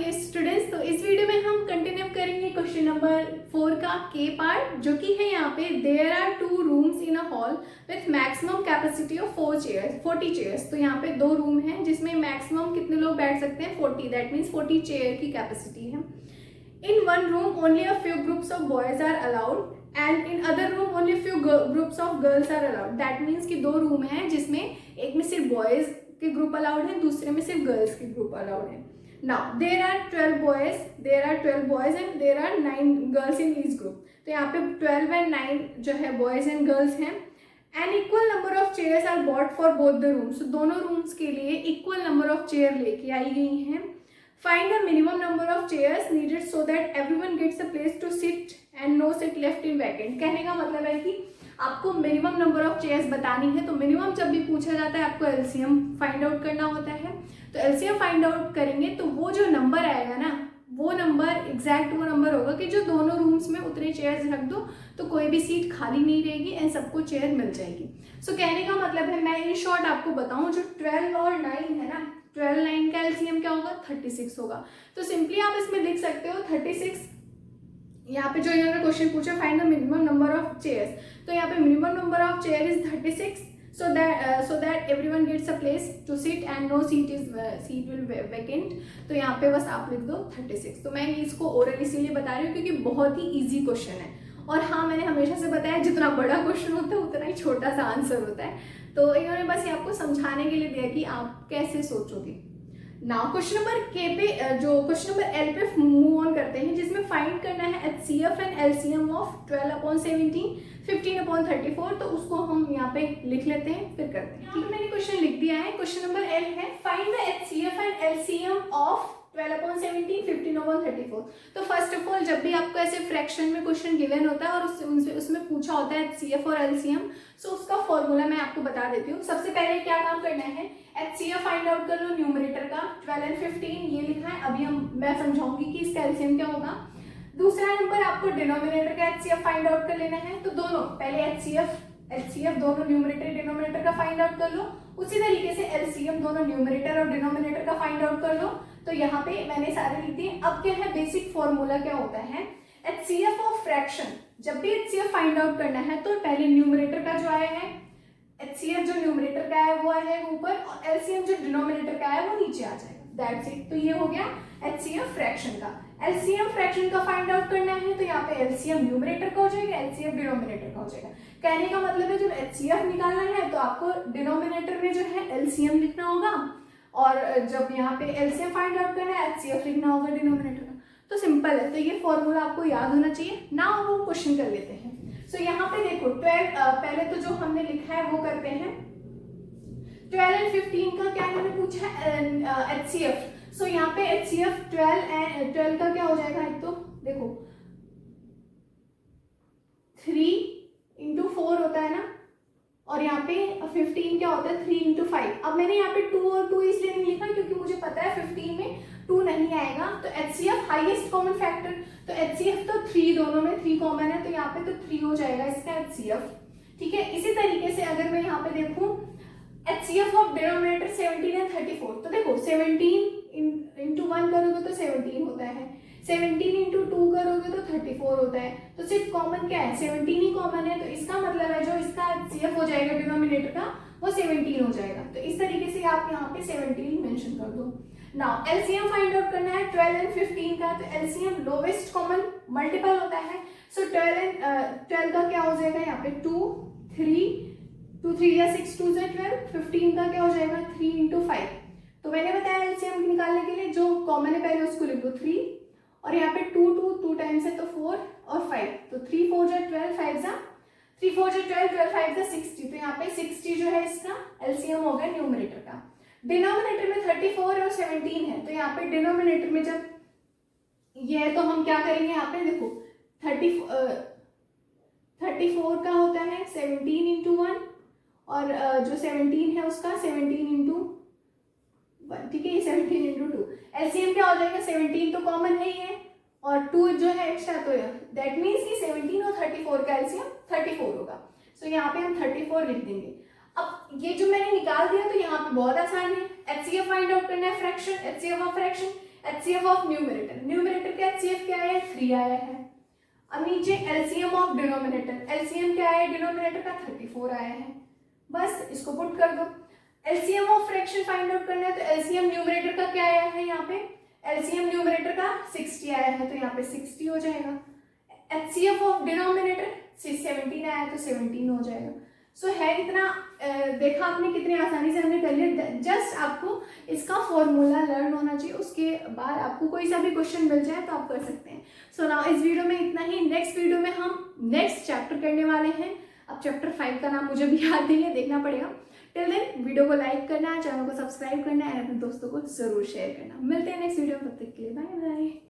Dear students, तो इस video में हम कंटिन्यू करेंगे क्वेश्चन नंबर 4 का के पार्ट, जो कि है यहाँ पे there are 2 rooms in a hall with maximum capacity of 40 chairs. तो यहाँ पे 2 रूम हैं जिसमें मैक्सिमम कितने लोग बैठ सकते हैं 40, दैट मीन्स 40 चेयर की कैपेसिटी है। In one room only a few groups of boys are allowed and in other room only few groups of girls are allowed. That means कि 2 रूम हैं जिसमें एक में सिर्फ बॉयज के ग्रुप अलाउड है, दूसरे में सिर्फ गर्ल्स के ग्रुप अलाउड है। Now there are 12 boys and there are 9 girls in each group. तो यहाँ पे 12 and 9 जो है boys and girls हैं। An equal number of chairs are bought for both the rooms. So दोनों rooms के लिए equal number of chair लेके आई गई हैं। Find a minimum number of chairs needed so that everyone gets a place to sit and no seat left in vacant. कहने का मतलब है कि आपको मिनिमम नंबर ऑफ चेयर्स बतानी है। तो मिनिमम जब भी पूछा जाता है आपको एलसीएम फाइंड आउट करना होता है। तो एलसीएम फाइंड आउट करेंगे तो वो जो नंबर आएगा ना, वो नंबर एग्जैक्ट वो नंबर होगा कि जो दोनों रूम्स में उतने चेयर्स रख दो तो कोई भी सीट खाली नहीं रहेगी एंड सबको चेयर मिल जाएगी। सो कहने का मतलब है, मैं इन शॉर्ट आपको बताऊं, जो 12 और 9 है ना, 12 9 का एलसीएम क्या होगा 36 होगा। तो सिंपली आप इसमें लिख सकते हो 36। यहाँ पे जो इन्होंने क्वेश्चन पूछा find the minimum number of chairs, तो यहाँ पे minimum number of chair is 36 so that everyone gets a place to sit and no seat will vacant। तो यहाँ पे बस आप लिख दो 36। तो मैं इसको ओरल इसीलिए बता रही हूँ क्योंकि बहुत ही इजी क्वेश्चन है। और हाँ, मैंने हमेशा से बताया जितना बड़ा क्वेश्चन होता है उतना ही छोटा सा आंसर होता है। तो इन्होंने बस ये आपको समझाने के लिए दिया कि आप कैसे सोचोगे। नाउ क्वेश्चन नंबर के पे, जो क्वेश्चन नंबर एल पे मूव ऑन करते हैं, जिसमें फाइंड करना है एचसीएफ एंड एलसीएम ऑफ 12/17 15/34। तो उसको हम यहाँ पे लिख लेते हैं, फिर करते हैं। यहाँ पे मैंने क्वेश्चन लिख दिया है। क्वेश्चन नंबर एल है find the HCF and LCM of 12/17 15/34। तो फर्स्ट ऑफ ऑल, जब भी आपको ऐसे फ्रैक्शन में क्वेश्चन गिवन होता है और उसमें पूछा होता है एचसीएफ और एलसीएम, सो उसका फॉर्मूला मैं आपको बता देती हूँ। सबसे पहले क्या काम करना है, एचसीएफ फाइंड आउट कर लो न्यूमरेटर का, 12 और 15 ये लिखा है। अभी मैं समझाऊंगी कि इसका एलसीएम क्या होगा। दूसरा नंबर आपको डिनोमिनेटर का एचसीएफ फाइंड आउट कर लेना है। तो दोनों पहले एचसीएफ दोनों न्यूमरेटर डिनोमिनेटर का फाइंड आउट कर लो। उसी तरीके से एलसीएम दोनों न्यूमरेटर और डिनोमिनेटर का फाइंड आउट कर लो। तो यहाँ पे मैंने सारे लिख दिए। अब क्या है, बेसिक फॉर्मूला क्या होता है, एचसीएफ ऑफ फ्रैक्शन। जब भी एचसीएफ फाइंड आउट करना है तो पहले न्यूमरेटर का जो आया है, एचसीएफ जो न्यूमरेटर का है वो आ जाएगा ऊपर और एलसीएम जो डिनोमिनेटर का है वो नीचे आ जाएगा। That's it. तो ये हो गया एचसीएफ फ्रैक्शन का। एलसीएम फ्रैक्शन का फाइंड आउट करना है तो यहाँ पे एलसीएम न्यूमरेटर का हो जाएगा, एलसीएफ डिनोमिनेटर का हो जाएगा। कहने का मतलब है जब एचसीएफ निकालना है तो आपको डिनोमिनेटर में जो है एलसीएम लिखना होगा और जब यहाँ पे एलसीएम फाइंड आउट करना है एचसीएफ लिखना होगा डिनोमिनेटर का। तो सिंपल है। तो ये फॉर्मूला आपको याद होना चाहिए। नाउ हम क्वेश्चन कर लेते हैं। सो यहाँ पे देखो 12, पहले तो जो हमने लिखा है वो करते हैं। 12 और 15 का क्या इन्होंने पूछा है एचसीएफ। सो यहाँ पे एचसीएफ 12 का क्या हो जाएगा, एक तो देखो 3 × 4 होता है ना, और यहाँ पे 15 क्या होता है 3 × 5। अब मैंने यहाँ पे 2 और 2 इसलिए नहीं लिखा क्योंकि मुझे पता है 15 में 2 नहीं आएगा। तो एचसीएफ हाईएस्ट कॉमन फैक्टर, तो एचसीएफ तो 3, दोनों में 3 कॉमन है तो यहाँ पे तो 3 हो जाएगा इसका एचसीएफ। ठीक है। इसी तरीके से अगर मैं यहाँ पे देखूं एचसीएफ ऑफ डिनोमिनेटर 17 और 34, तो देखो 17 × 1 करोगे तो 17 होता है, 17 × 2 करोगे तो 34 होता है। तो सिर्फ कॉमन क्या है, 17 ही कॉमन है। तो इसका मतलब है जो इसका एचसीएफ हो जाएगा डिनोमिनेटर का वो 17 हो जाएगा। तो इस तरीके से आप यहाँ पे 17 मेंशन कर दो। नाउ एलसीएम फाइंड आउट करना है 12 और 15 का। तो एलसीएम लोवेस्ट कॉमन मल्टीपल होता है। सो 12 का क्या हो जाएगा यहाँ पे 2 3 या 6 2 से 12। 15 का क्या हो जाएगा 3 × 5। तो मैंने बताया एलसीएम निकालने के लिए जो कॉमन है पहले उसको लिख दो 3, और यहाँ पे 2 टाइम्स है तो 4 और 5। तो 3 4 जा 12, 5 जा 3 4 जा 12, 12 5 जा 60। तो यहाँ पे 60 जो है इसका एलसीएम हो गया न्यूमरेटर का। डिनोमिनेटर में 34 और 17 है। तो यहाँ पे डिनोमिनेटर में जब ये है तो हम क्या करेंगे, यहाँ पे देखो 34 का होता है 17 × 1 और जो 17 है उसका 17 × 1। ठीक है, ये 17 × 2। एलसीएम क्या हो जाएगा, 17 तो कॉमन है ही है और 2 जो है एक्स्ट्रा, तो दैट मीन्स कि 17 और 34 का एलसीएम 34 होगा। सो यहाँ पे हम 34 लिख देंगे। अब ये जो मैंने निकाल दिया तो यहाँ पे बहुत आसान है। एचसीएफ फाइंड आउट करना है fraction, HCF of fraction. HCF of numerator, numerator का HCF क्या है 3 आया है। अब नीचे LCM ऑफ डिनोमिनेटर, LCM क्या है डिनोमिनेटर का 34 आया है। बस इसको पुट कर दो। LCM of fraction find out करना है तो LCM न्यूमरेटर का क्या आया है यहाँ पे, LCM न्यूमरेटर का 60 आया है तो यहाँ पे 60 हो जाएगा। HCF ऑफ डिनोमिनेटर 17 आया तो 17 हो जाएगा। सो है इतना, देखा आपने कितनी आसानी से हमने कर लिया। जस्ट आपको इसका फॉर्मूला लर्न होना चाहिए, उसके बाद आपको कोई सा भी क्वेश्चन मिल जाए तो आप कर सकते हैं। सो नाउ इस वीडियो में इतना ही। नेक्स्ट वीडियो में हम नेक्स्ट चैप्टर करने वाले हैं। अब चैप्टर 5 का नाम मुझे भी याद नहीं है, देखना पड़ेगा। टिल देन वीडियो को लाइक करना है, चैनल को सब्सक्राइब करना है, अपने दोस्तों को जरूर शेयर करना। मिलते हैं नेक्स्ट वीडियो में, तब तक के लिए बाय बाय।